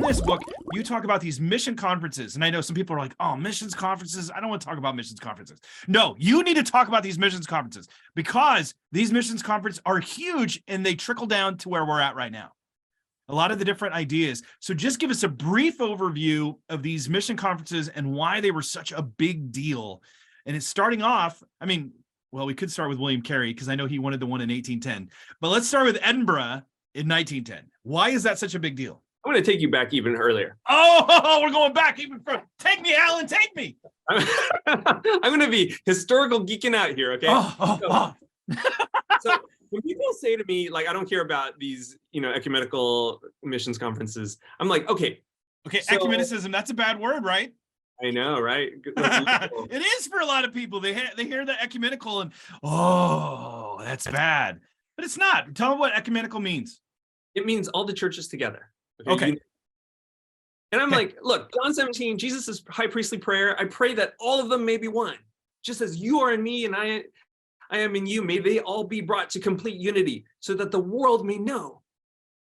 this book, you talk about these mission conferences. And I know some people are like, oh, missions conferences. I don't want to talk about missions conferences. No, you need to talk about these missions conferences because these missions conferences are huge and they trickle down to where we're at right now. A lot of the different ideas. So just give us a brief overview of these mission conferences and why they were such a big deal. And it's starting off, I mean, well, we could start with William Carey because I know he wanted the one in 1810, but let's start with Edinburgh in 1910. Why is that such a big deal? I'm going to take you back even earlier. Oh, we're going back even further. Take me, Alan, take me. I'm going to be historical geeking out here, okay? So when people say to me, like, I don't care about these, ecumenical missions conferences, I'm like, okay. Okay, so, ecumenicism, that's a bad word, right? I know, right? It is for a lot of people. They hear the ecumenical and, oh, that's bad. But it's not. Tell them what ecumenical means. It means all the churches together. Okay. And I'm like, look, John 17, Jesus' high priestly prayer, I pray that all of them may be one. Just as you are in me and I am in you, may they all be brought to complete unity so that the world may know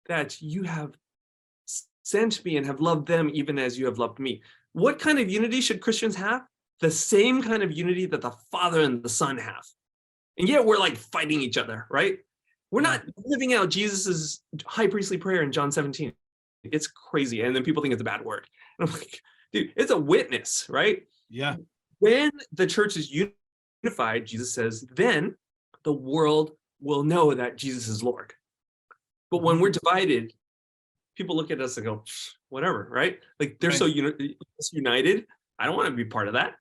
that you have sent me and have loved them even as you have loved me. What kind of unity should Christians have? The same kind of unity that the Father and the Son have. And yet we're like fighting each other, right? We're not living out Jesus's high priestly prayer in John 17. It's crazy. And then people think it's a bad word. And I'm like, dude, it's a witness, right? Yeah. When the church is unified, Jesus says, then the world will know that Jesus is Lord. But when we're divided, people look at us and go, whatever, right? Like they're so united. I don't want to be part of that.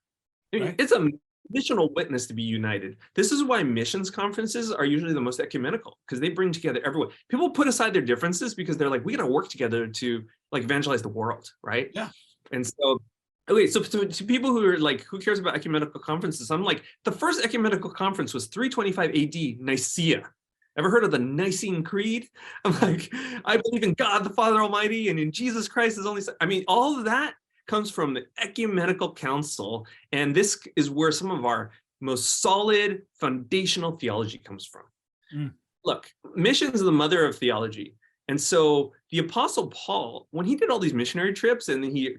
Right. It's a missional witness to be united. This is why missions conferences are usually the most ecumenical, because they bring together everyone. People put aside their differences because they're like, we got to work together to like evangelize the world, right? Yeah. And so, okay, so to people who are like, who cares about ecumenical conferences? I'm like, the first ecumenical conference was 325 AD, Nicaea. Ever heard of the Nicene Creed? I'm like, I believe in God the Father Almighty and in Jesus Christ is only. I mean, all of that comes from the Ecumenical Council, and this is where some of our most solid foundational theology comes from. Look, mission is the mother of theology, and so the Apostle Paul, when he did all these missionary trips and he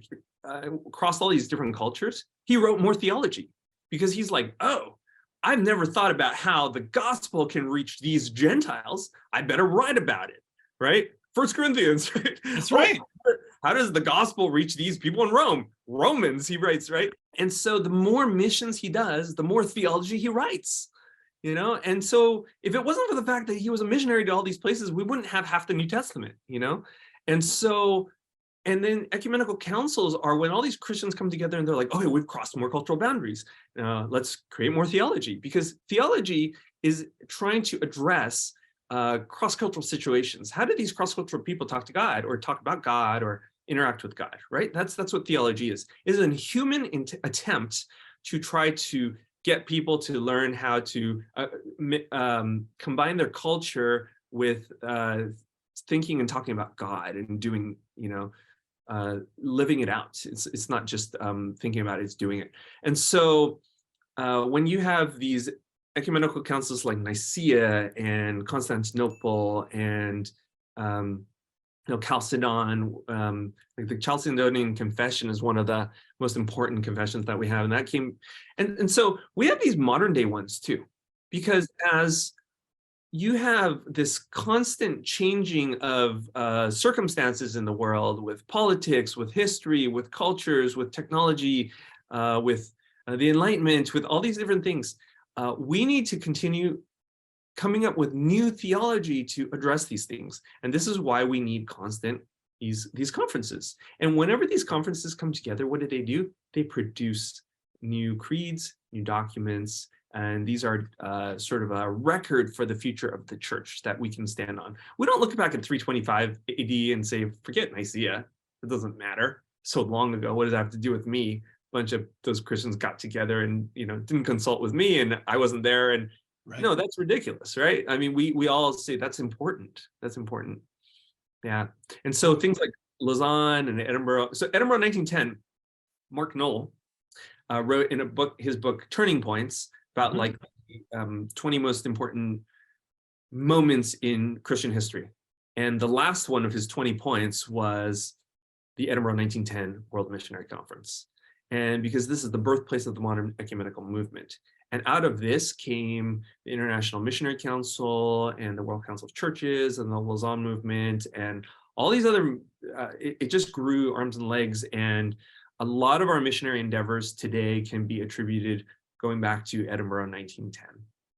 crossed all these different cultures, he wrote more theology because he's like, oh, I've never thought about how the gospel can reach these Gentiles. I better write about it, right? 1 Corinthians, right? That's right. How does the gospel reach these people in Rome? Romans, he writes, right? And so the more missions he does, the more theology he writes, And so if it wasn't for the fact that he was a missionary to all these places, we wouldn't have half the New Testament, And so, and then ecumenical councils are when all these Christians come together and they're like, okay, we've crossed more cultural boundaries. Let's create more theology, because theology is trying to address cross-cultural situations. How do these cross-cultural people talk to God or talk about God or interact with God, right? That's what theology is. It's a human attempt to try to get people to learn how to combine their culture with thinking and talking about God and doing, living it out. It's not just thinking about it, it's doing it. And so when you have these ecumenical councils like Nicaea and Constantinople and Chalcedon, like the Chalcedonian Confession is one of the most important confessions that we have, and that came, and so we have these modern day ones too, because as you have this constant changing of circumstances in the world, with politics, with history, with cultures, with technology, with the Enlightenment, with all these different things. We need to continue coming up with new theology to address these things. And this is why we need constant these conferences. And whenever these conferences come together, what do? They produce new creeds, new documents, and these are sort of a record for the future of the church that we can stand on. We don't look back at 325 AD and say, forget Nicaea, it doesn't matter. So long ago, what does that have to do with me? Bunch of those Christians got together and didn't consult with me, and I wasn't there. And no, that's ridiculous, right? I mean, we all say that's important. That's important. Yeah. And so things like Lausanne and Edinburgh. So Edinburgh 1910, Mark Knoll wrote in his book Turning Points, about like 20 most important moments in Christian history. And the last one of his 20 points was the Edinburgh 1910 World Missionary Conference. And because this is the birthplace of the modern ecumenical movement. And out of this came the International Missionary Council and the World Council of Churches and the Lausanne movement and all these other, it just grew arms and legs. And a lot of our missionary endeavors today can be attributed going back to Edinburgh 1910.